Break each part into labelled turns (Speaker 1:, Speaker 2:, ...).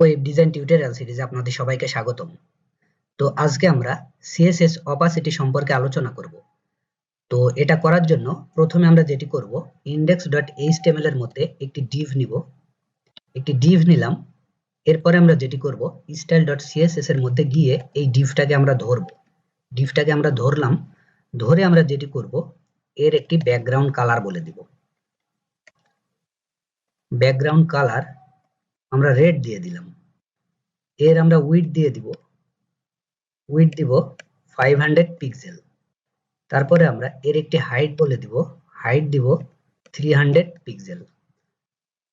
Speaker 1: Web design tutorial সিরিজে আপনাদের সবাইকে স্বাগতম। তো আজকে আমরা সিএসএস অপাসিটি সম্পর্কে আলোচনা করব। তো এটা করার জন্য প্রথমে আমরা যেটি করব, index.html এর মধ্যে একটি div নিব। একটি div নিলাম। এরপরে আমরা যেটি করব, style.css এর মধ্যে গিয়ে এই divটাকে আমরা ধরব। divটাকে আমরা ধরলাম, ধরে আমরা যেটি করব, এর একটি ব্যাকগ্রাউন্ড কালার বলে দিব। ব্যাকগ্রাউন্ড কালার আমরা রেড দিয়ে দিলাম। এর আমরা উইডথ দিয়ে দিব, উইডথ দিব 500 পিক্সেল। তারপরে আমরা এর একটি হাইট বলে দিব, হাইট দিব 300 পিক্সেল।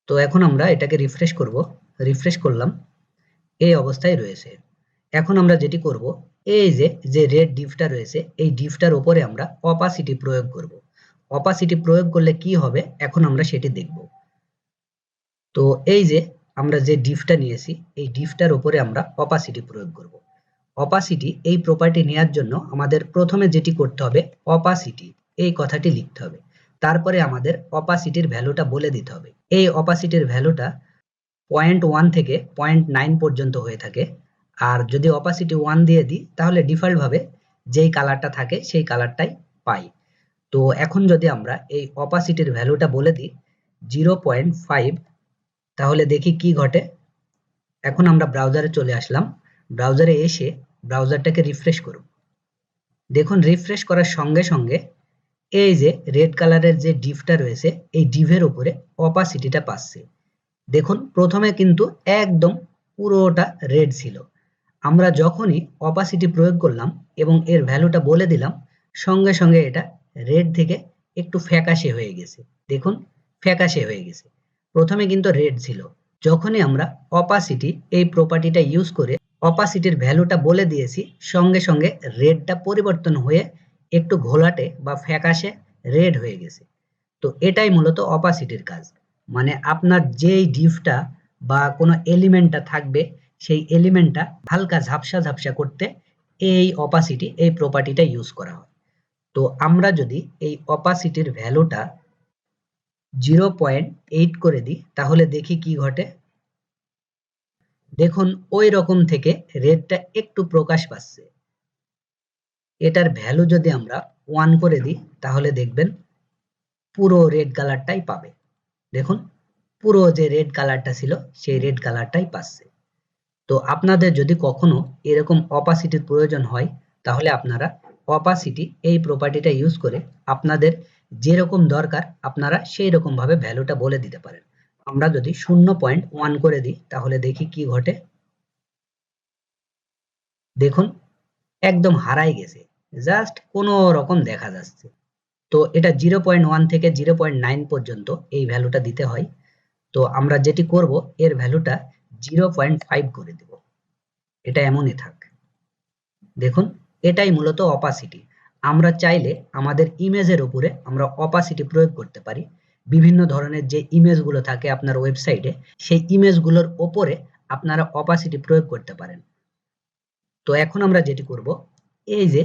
Speaker 1: তো এখন আমরা এটাকে রিফ্রেশ করব, রিফ্রেশ করলাম, এই অবস্থায় রয়েছে। এখন আমরা যেটি করব, এই যে রেড ডিভটা রয়েছে এই ডিভটার উপরে আমরা অপাসিটি প্রয়োগ করব। অপাসিটি প্রয়োগ করলে কি হবে এখন আমরা সেটি দেখব। তো এই যে আমরা যে ডিভটা নিয়েছি এই ডিভটার উপরে আমরা অপাসিটি প্রয়োগ করব। অপাসিটি এই প্রপার্টি নেওয়ার জন্য আমাদের প্রথমে যেটি করতে হবে, অপাসিটি এই কথাটি লিখতে হবে। তারপরে আমাদের অপাসিটির ভ্যালুটা বলে দিতে হবে। এই অপাসিটির ভ্যালুটা 0.1 থেকে 0.9 পর্যন্ত হয়ে থাকে। আর যদি অপাসিটি 1 দিয়ে দিই তাহলে ডিফল্ট ভাবে যেই কালারটা থাকে সেই কালারটাই পাই। তো এখন যদি আমরা এই অপাসিটির ভ্যালুটা বলে দিই 0.5, তাহলে দেখি কি ঘটে। এখন আমরা ব্রাউজারে চলে আসলাম। ব্রাউজারে এসে ব্রাউজারটাকে রিফ্রেশ করব। দেখুন রিফ্রেশ করার সঙ্গে সঙ্গে এই যে রেড কালারের যে ডিভটা রয়েছে এই ডিভের উপরে অপাসিটিটা পাচ্ছে। দেখুন প্রথমে কিন্তু একদম পুরোটা রেড ছিল। আমরা যখনই অপাসিটি প্রয়োগ করলাম এবং এর ভ্যালুটা বলে দিলাম, সঙ্গে সঙ্গে এটা রেড থেকে একটু ফ্যাকাশে হয়ে গেছে। দেখুন ফ্যাকাশে হয়ে গেছে। প্রথমে কিন্তু রেড ছিল। যখনই আমরা অপাসিটি এই প্রপার্টিটা ইউজ করে অপাসিটির ভ্যালুটা বলে দিয়েছি, সঙ্গে সঙ্গে রেডটা পরিবর্তন হয়ে একটু ঘোলাটে বা ফ্যাকাশে রেড হয়ে গেছে। তো এটাই মূলত অপাসিটির কাজ। মানে আপনার যেই ডিভটা বা কোনো এলিমেন্টটা থাকবে সেই এলিমেন্টটা হালকা ঝাপসা ঝাপসা করতে এই অপাসিটি এই প্রপার্টিটা ইউজ করা হয়। তো আমরা যদি এই অপাসিটির ভ্যালুটা 0.8 করে দিই তাহলে দেখি কি ঘটে। দেখুন ওই রকম থেকে রেডটা একটু প্রকাশ পাচ্ছে। এটার ভ্যালু যদি আমরা 1 করে দিই তাহলে দেখবেন পুরো রেড কালারটাই পাবে। দেখুন পুরো যে রেড কালারটা ছিল সেই রেড কালারটাই পাচ্ছে। তো আপনাদের যদি কখনো এরকম অপাসিটির প্রয়োজন হয় তাহলে আপনারা অপাসিটি এই প্রপার্টিটা ইউজ করে আপনাদের যেরকম দরকার আপনারা সেই রকম ভাবে ভ্যালুটা বলে দিতে পারেন। আমরা যদি 0.1 করে দিই তাহলে দেখি কি ঘটে। দেখুন একদম হারাই গেছে, জাস্ট কোনো রকম দেখা যাচ্ছে। তো এটা 0.1 থেকে 0.9 পর্যন্ত এই ভ্যালুটা দিতে হয়। তো আমরা যেটি করব এর ভ্যালুটা 0.5 করে দেব। এটা এমনই থাক। দেখুন এটাই মূলত অপাসিটি। আমরা চাইলে আমাদের ইমেজের উপরে আমরা অপাসিটি প্রয়োগ করতে পারি। বিভিন্ন ধরনের যে ইমেজগুলো থাকে আপনার ওয়েবসাইটে সেই ইমেজগুলোর উপরে আপনারা অপাসিটি প্রয়োগ করতে পারেন। তো এখন আমরা যেটি করব, এই যে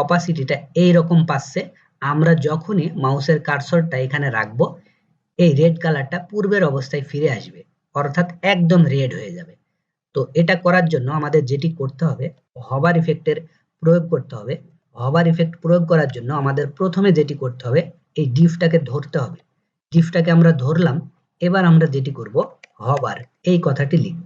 Speaker 1: অপাসিটিটা এই রকম পাচ্ছে, আমরা যখনই মাউসের কার্সরটা এখানে রাখবো এই রেড কালারটা পূর্বের অবস্থায় ফিরে আসবে, অর্থাৎ একদম রেড হয়ে যাবে। তো এটা করার জন্য আমাদের যেটি করতে হবে, হভার ইফেক্টের প্রয়োগ করতে হবে। হভার ইফেক্ট প্রয়োগ করার জন্য আমাদের প্রথমে যেটি করতে হবে এই ডিভটাকে ধরতে হবে। ডিভটাকে আমরা ধরলাম, এবার আমরা যেটি করব হভার এই কথাটি লিখব।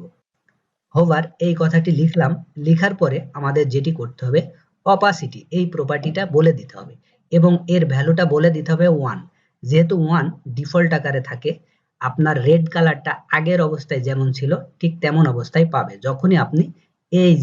Speaker 1: হোভার এই কথাটি লিখলাম, লিখার পরে আমাদের যেটি করতে হবে অপাসিটি এই প্রপার্টিটা বলে দিতে হবে এবং এর ভ্যালুটা বলে দিতে হবে 1। যেহেতু 1 ডিফল্ট আকারে থাকে, আপনার রেড কালারটা আগের অবস্থায় যেমন ছিল ঠিক তেমন অবস্থায় পাবে যখনই আপনি এই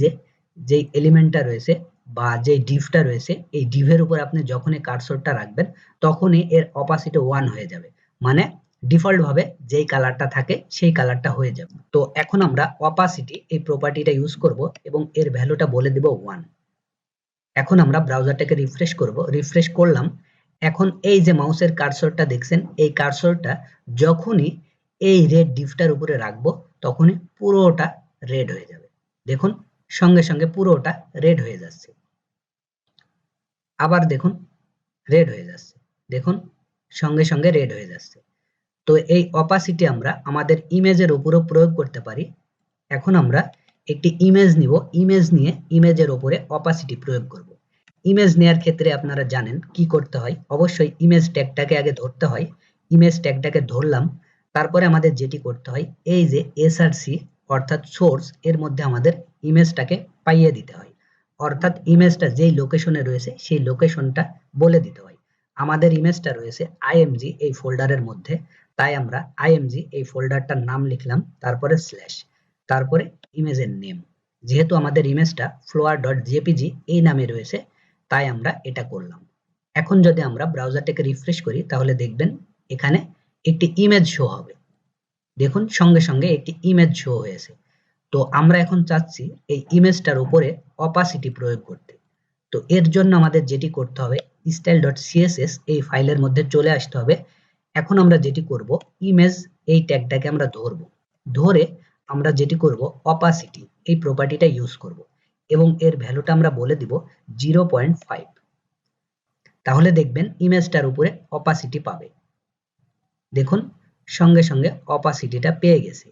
Speaker 1: যেই এলিমেন্টটা রয়েছে বা যেই ডিভটা রয়েছে এই ডিভের উপর আপনি যখনই কার্সরটা রাখবেন তখনই এর অপাসিটি 1 হয়ে যাবে। মানে ডিফল্ট ভাবে যেই কালারটা থাকে সেই কালারটা হয়ে যাবে। তো এখন আমরা অপাসিটি এই প্রপার্টিটা ইউজ করব এবং এর ভ্যালুটা বলে দিব 1। এখন আমরা ব্রাউজারটাকে রিফ্রেশ করব, রিফ্রেশ করলাম। এখন এই যে মাউসের কার্সরটা দেখছেন এই কার্সরটা যখনই এই রেড ডিভটার উপরে রাখবো তখনই পুরোটা রেড হয়ে যাবে। দেখুন সঙ্গে সঙ্গে পুরোটা রেড হয়ে যাচ্ছে। আবার দেখুন রেড হয়ে যাচ্ছে। দেখুন সঙ্গে সঙ্গে রেড হয়ে যাচ্ছে। তো এই অপাসিটি আমরা আমাদের ইমেজের উপরও প্রয়োগ করতে পারি। এখন আমরা একটি ইমেজ নিব, ইমেজ নিয়ে ইমেজের উপরে অপাসিটি প্রয়োগ করব। ইমেজ নেয়ার ক্ষেত্রে আপনারা জানেন কি করতে হয়, অবশ্যই ইমেজ ট্যাগটাকে আগে ধরতে হয়। ইমেজ ট্যাগটাকে ধরলাম, তারপরে আমাদের যেটি করতে হয়, এই যে এসআরসি অর্থাৎ সোর্স, এর মধ্যে আমাদের ইমেজটাকে পাইয়ে দিতে হয়, অর্থাৎ ইমেজটা যেই লোকেশনে রয়েছে সেই লোকেশনটা বলে দিতে হয়। আমাদের ইমেজটা রয়েছে আইএমজি এই ফোল্ডারের মধ্যে, তাই আমরা আইএমজি এই ফোল্ডারটার নাম লিখলাম, তারপরে স্ল্যাশ, তারপরে ইমেজের নেম। যেহেতু আমাদের ইমেজটা flower.jpg এই নামে রয়েছে, তাই আমরা এটা করলাম। এখন যদি আমরা ব্রাউজারটাকে রিফ্রেশ করি তাহলে দেখবেন এখানে একটি ইমেজ শো হবে। দেখুন সঙ্গে সঙ্গে একটি ইমেজ শো হয়েছে। তো আমরা এখন চাচ্ছি এই ইমেজটার উপরে অপাসিটি প্রয়োগ করতে। তো এর জন্য আমাদের যেটি করতে হবে, style.css এই ফাইলের মধ্যে চলে আসতে হবে। এখন আমরা যেটি করব, ইমেজ এই ট্যাগটাকে আমরা ধরবো, ধরে আমরা যেটি করব অপাসিটি এই প্রপার্টিটা ইউজ করব এবং এর ভ্যালুটা আমরা বলে দিব 0.5। তাহলে দেখবেন ইমেজটার উপরে অপাসিটি পাবে। দেখুন সঙ্গে সঙ্গে অপাসিটিটা পেয়ে গেছে।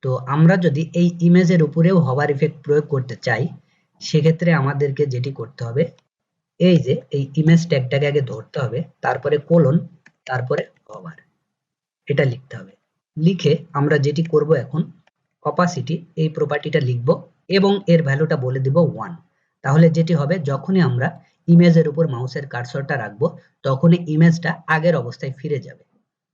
Speaker 1: তো আমরা যদি এই ইমেজের উপরেও হভার ইফেক্ট প্রয়োগ করতে চাই, সেক্ষেত্রে আমাদেরকে যেটি করতে হবে, এই যে এই ইমেজ ট্যাগটাকে আগে ধরতে হবে, তারপরে কোলন, তারপরে হভার, এটা লিখতে হবে। লিখে আমরা যেটি করব এখন, অপাসিটি এই প্রপার্টিটা লিখব এবং এর ভ্যালুটা বলে দিব 1। তাহলে যেটি হবে, যখনই আমরা ইমেজের উপর মাউসের কার্সরটা রাখবো তখনই ইমেজটা আগের অবস্থায় ফিরে যাবে।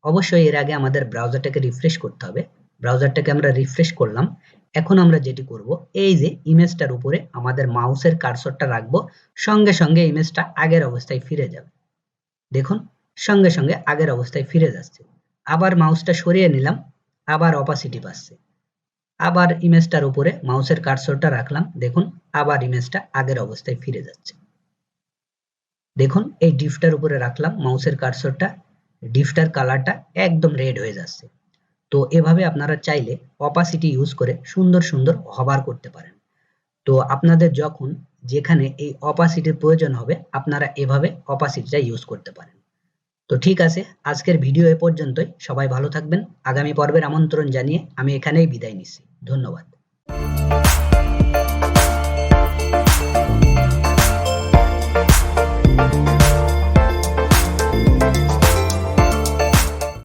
Speaker 1: অবশ্যই এর আগে আমাদের ব্রাউজারটাকে রিফ্রেশ করতে হবে। ব্রাউজারটাকে আমরা রিফ্রেশ করলাম। এখন আমরা যেটি করব, এই যে ইমেজটার উপরে আমাদের মাউসের কার্সরটা রাখবো, সঙ্গে সঙ্গে ইমেজটা আগের অবস্থায় ফিরে যাবে। দেখুন সঙ্গে সঙ্গে আগের অবস্থায় ফিরে যাচ্ছে। আবার মাউসটা সরিয়ে নিলাম, আবার অপাসিটি পাচ্ছে। আবার ইমেজটার উপরে মাউসের কার্সরটা রাখলাম, দেখুন আবার ইমেজটা আগের অবস্থায় ফিরে যাচ্ছে। দেখুন এই ডিফটার উপরে রাখলাম মাউসের কার্সরটা, ডিফটার কালারটা একদম রেড হয়ে যাচ্ছে। তো এভাবে আপনারা চাইলে অপাসিটি ইউজ করে সুন্দর সুন্দর হভার করতে পারেন। তো আপনাদের যখন যেখানে এই অপাসিটির প্রয়োজন হবে, আপনারা এভাবে অপাসিটিটা ইউজ করতে পারেন। তো ঠিক আছে, আজকের ভিডিও এ পর্যন্তই। সবাই ভালো থাকবেন। আগামী পর্বের আমন্ত্রণ জানিয়ে আমি এখানেই বিদায় নিচ্ছি। ধন্যবাদ।